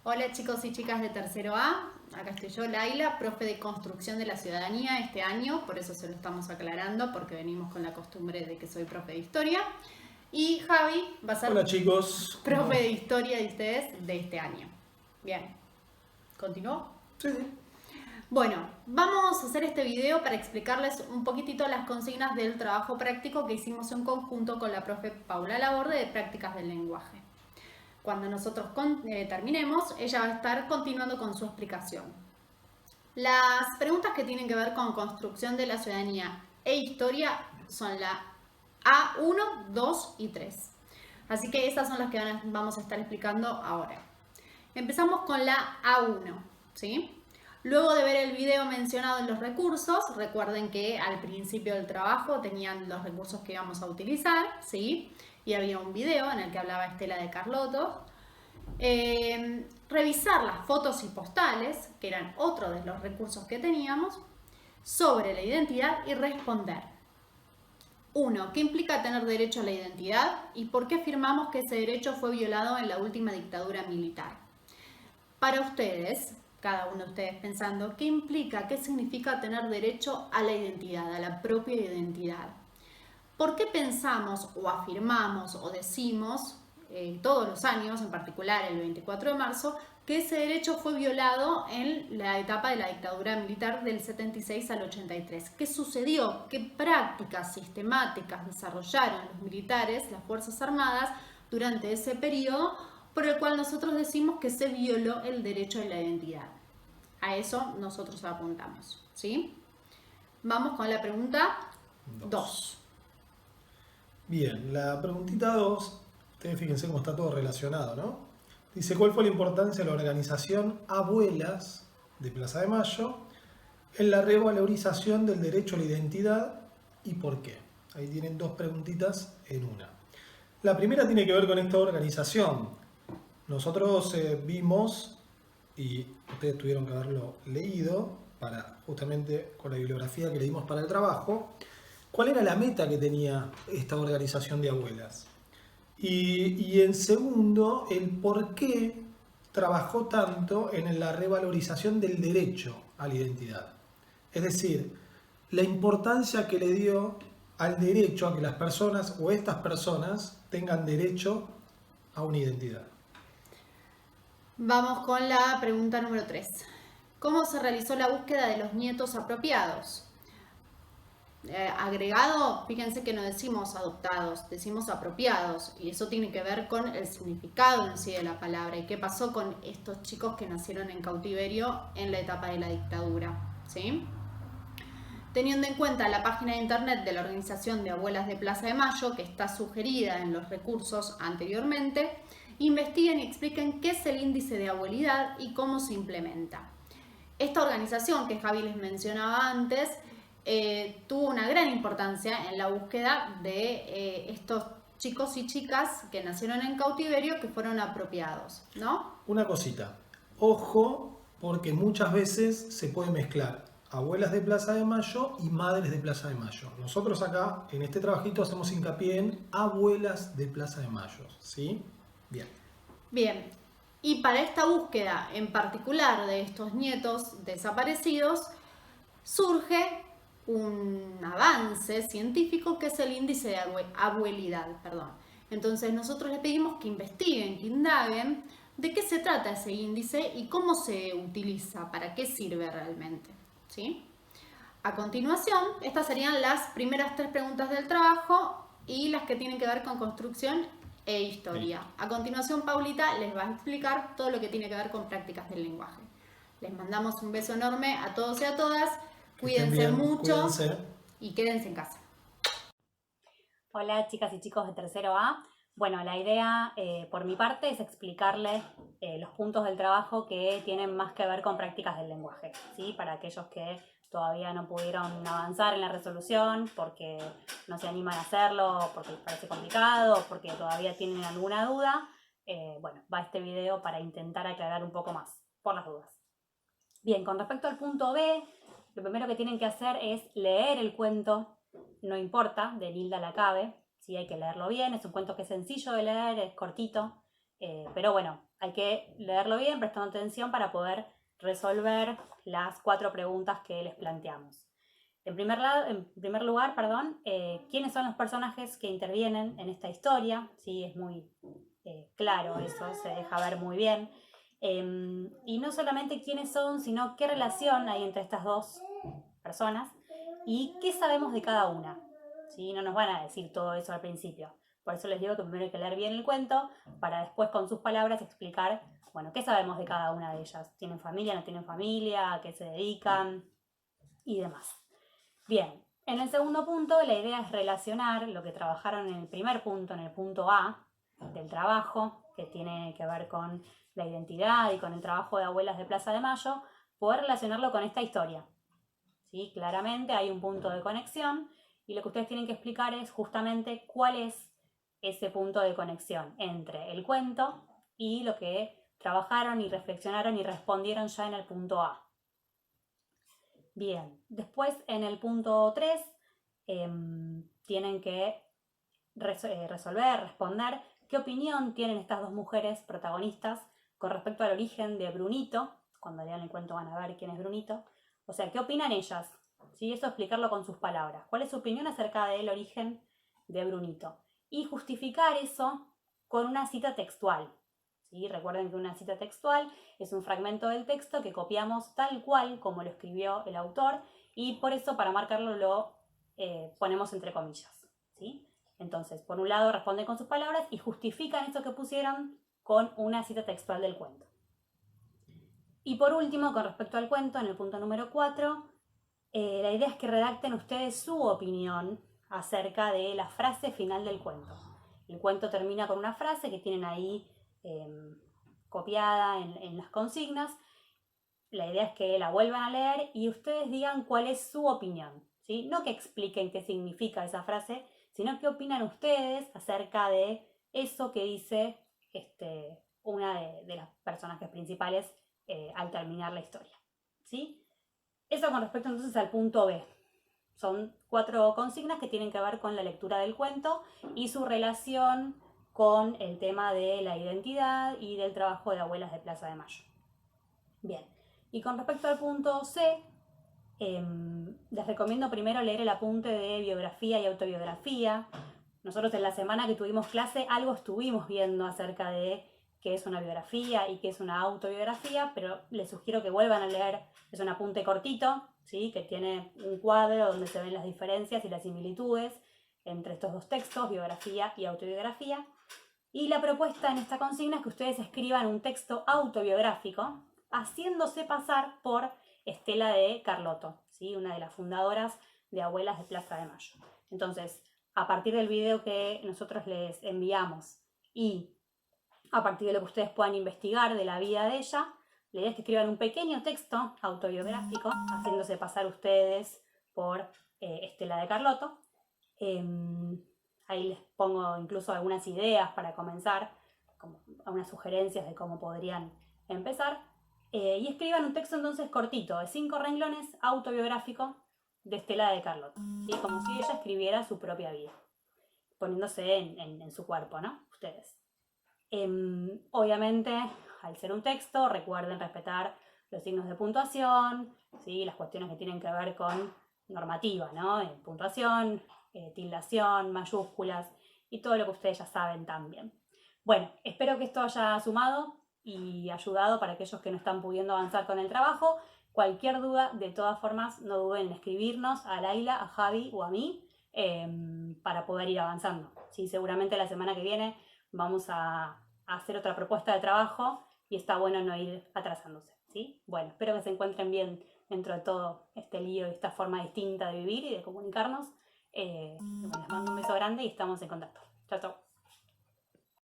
Hola chicos y chicas de tercero A, acá estoy yo, Laila, profe de construcción de la ciudadanía este año, por eso se lo estamos aclarando, porque venimos con la costumbre de que soy profe de historia. Y Javi va a ser Hola chicos, profe de historia de ustedes de este año. Bien, ¿continúo? Sí, sí. Bueno, vamos a hacer este video para explicarles un poquitito las consignas del trabajo práctico que hicimos en conjunto con la profe Paula Laborde de Prácticas del Lenguaje. Cuando nosotros terminemos, ella va a estar continuando con su explicación. Las preguntas que tienen que ver con construcción de la ciudadanía e historia son la A1, 2 y 3. Así que esas son las que vamos a estar explicando ahora. Empezamos con la A1, ¿sí? Luego de ver el video mencionado en los recursos, recuerden que al principio del trabajo tenían los recursos que íbamos a utilizar, ¿sí? Y había un video en el que hablaba Estela de Carlotto. Revisar las fotos y postales, que eran otro de los recursos que teníamos, sobre la identidad y responder. 1. ¿Qué implica tener derecho a la identidad y por qué afirmamos que ese derecho fue violado en la última dictadura militar? Para ustedes, cada uno de ustedes pensando, ¿qué implica, qué significa tener derecho a la identidad, a la propia identidad? ¿Por qué pensamos o afirmamos o decimos todos los años, en particular el 24 de marzo, que ese derecho fue violado en la etapa de la dictadura militar del 76 al 83? ¿Qué sucedió? ¿Qué prácticas sistemáticas desarrollaron los militares, las Fuerzas Armadas, durante ese periodo por el cual nosotros decimos que se violó el derecho a la identidad? A eso nosotros apuntamos, ¿sí? Vamos con la pregunta 2. Bien, la preguntita 2, ustedes fíjense cómo está todo relacionado, ¿no? Dice, ¿cuál fue la importancia de la organización Abuelas de Plaza de Mayo en la revalorización del derecho a la identidad y por qué? Ahí tienen dos preguntitas en una. La primera tiene que ver con esta organización. Nosotros vimos, y ustedes tuvieron que haberlo leído, para justamente con la bibliografía que le dimos para el trabajo, cuál era la meta que tenía esta organización de abuelas. Y en segundo, el por qué trabajó tanto en la revalorización del derecho a la identidad. Es decir, la importancia que le dio al derecho a que las personas o estas personas tengan derecho a una identidad. Vamos con la pregunta número 3. ¿Cómo se realizó la búsqueda de los nietos apropiados? Agregado, fíjense que no decimos adoptados, decimos apropiados, y eso tiene que ver con el significado en sí de la palabra y qué pasó con estos chicos que nacieron en cautiverio en la etapa de la dictadura, ¿sí? Teniendo en cuenta la página de internet de la Organización de Abuelas de Plaza de Mayo, que está sugerida en los recursos anteriormente, investiguen y expliquen qué es el índice de abuelidad y cómo se implementa. Esta organización que Javi les mencionaba antes tuvo una gran importancia en la búsqueda de estos chicos y chicas que nacieron en cautiverio que fueron apropiados, ¿no? Una cosita, ojo, porque muchas veces se puede mezclar abuelas de Plaza de Mayo y madres de Plaza de Mayo. Nosotros acá, en este trabajito, hacemos hincapié en abuelas de Plaza de Mayo, ¿sí? Bien. Bien, y para esta búsqueda en particular de estos nietos desaparecidos, surge un avance científico que es el índice de abuelidad. Entonces nosotros les pedimos que investiguen, que indaguen de qué se trata ese índice y cómo se utiliza, para qué sirve realmente, ¿sí? A continuación, estas serían las primeras 3 preguntas del trabajo y las que tienen que ver con construcción e historia. A continuación, Paulita les va a explicar todo lo que tiene que ver con prácticas del lenguaje. Les mandamos un beso enorme a todos y a todas. Que estén Cuídense bien, mucho cuídense. y quédense en casa. Hola chicas y chicos de tercero A. Bueno, la idea por mi parte es explicarles los puntos del trabajo que tienen más que ver con prácticas del lenguaje, ¿sí? Para aquellos que todavía no pudieron avanzar en la resolución porque no se animan a hacerlo, porque les parece complicado, porque todavía tienen alguna duda, bueno, va este video para intentar aclarar un poco más, por las dudas. Bien, con respecto al punto B, lo primero que tienen que hacer es leer el cuento, no importa, de Nilda Lacabe, sí hay que leerlo bien, es un cuento que es sencillo de leer, es cortito, pero bueno, hay que leerlo bien, prestando atención para poder resolver las 4 preguntas que les planteamos. En primer lugar, ¿quiénes son los personajes que intervienen en esta historia? Sí, es muy claro eso, se deja ver muy bien. Y no solamente quiénes son, sino qué relación hay entre estas dos personas y qué sabemos de cada una. ¿Sí? No nos van a decir todo eso al principio. Por eso les digo que primero hay que leer bien el cuento para después con sus palabras explicar, bueno, qué sabemos de cada una de ellas. ¿Tienen familia, no tienen familia? ¿A qué se dedican? Y demás. Bien, en el segundo punto la idea es relacionar lo que trabajaron en el primer punto, en el punto A del trabajo, que tiene que ver con la identidad y con el trabajo de abuelas de Plaza de Mayo, poder relacionarlo con esta historia. ¿Sí? Claramente hay un punto de conexión y lo que ustedes tienen que explicar es justamente cuál es ese punto de conexión entre el cuento y lo que trabajaron y reflexionaron y respondieron ya en el punto A. Bien, después en el punto 3 tienen que resolver, responder qué opinión tienen estas dos mujeres protagonistas con respecto al origen de Brunito. Cuando lean el cuento van a ver quién es Brunito. O sea, ¿qué opinan ellas? ¿Sí? Eso explicarlo con sus palabras. ¿Cuál es su opinión acerca del origen de Brunito? Y justificar eso con una cita textual. ¿Sí? Recuerden que una cita textual es un fragmento del texto que copiamos tal cual como lo escribió el autor y por eso para marcarlo lo ponemos entre comillas. ¿Sí? Entonces, por un lado responden con sus palabras y justifican eso que pusieron con una cita textual del cuento. Y por último, con respecto al cuento, en el punto número 4, la idea es que redacten ustedes su opinión acerca de la frase final del cuento. El cuento termina con una frase que tienen ahí copiada en las consignas. La idea es que la vuelvan a leer y ustedes digan cuál es su opinión, ¿sí? No que expliquen qué significa esa frase, sino qué opinan ustedes acerca de eso que dice una de las personajes principales al terminar la historia, ¿sí? Eso con respecto entonces al punto B. Son 4 consignas que tienen que ver con la lectura del cuento y su relación con el tema de la identidad y del trabajo de abuelas de Plaza de Mayo. Bien, y con respecto al punto C, les recomiendo primero leer el apunte de biografía y autobiografía. Nosotros en la semana que tuvimos clase algo estuvimos viendo acerca de qué es una biografía y qué es una autobiografía, pero les sugiero que vuelvan a leer. Es un apunte cortito, ¿sí? Que tiene un cuadro donde se ven las diferencias y las similitudes entre estos dos textos, biografía y autobiografía. Y la propuesta en esta consigna es que ustedes escriban un texto autobiográfico haciéndose pasar por Estela de Carlotto, ¿sí? Una de las fundadoras de Abuelas de Plaza de Mayo. Entonces, a partir del video que nosotros les enviamos y a partir de lo que ustedes puedan investigar de la vida de ella, la idea es que escriban un pequeño texto autobiográfico haciéndose pasar ustedes por Estela de Carlotto. Ahí les pongo incluso algunas ideas para comenzar, como algunas sugerencias de cómo podrían empezar. Y escriban un texto entonces cortito, de 5 renglones, autobiográfico de Estela de Carlotto, ¿sí? Como si ella escribiera su propia vida, poniéndose en su cuerpo, ¿no? Ustedes. Obviamente, al ser un texto, recuerden respetar los signos de puntuación, ¿sí? Las cuestiones que tienen que ver con normativa, ¿no? Puntuación, tildación, mayúsculas y todo lo que ustedes ya saben también. Bueno, espero que esto haya sumado y ayudado para aquellos que no están pudiendo avanzar con el trabajo. Cualquier duda, de todas formas, no duden en escribirnos a Laila, a Javi o a mí para poder ir avanzando. ¿Sí? Seguramente la semana que viene vamos a hacer otra propuesta de trabajo y está bueno no ir atrasándose, ¿sí? Bueno, espero que se encuentren bien dentro de todo este lío y esta forma distinta de vivir y de comunicarnos. Les mando un beso grande y estamos en contacto. Chao, chao.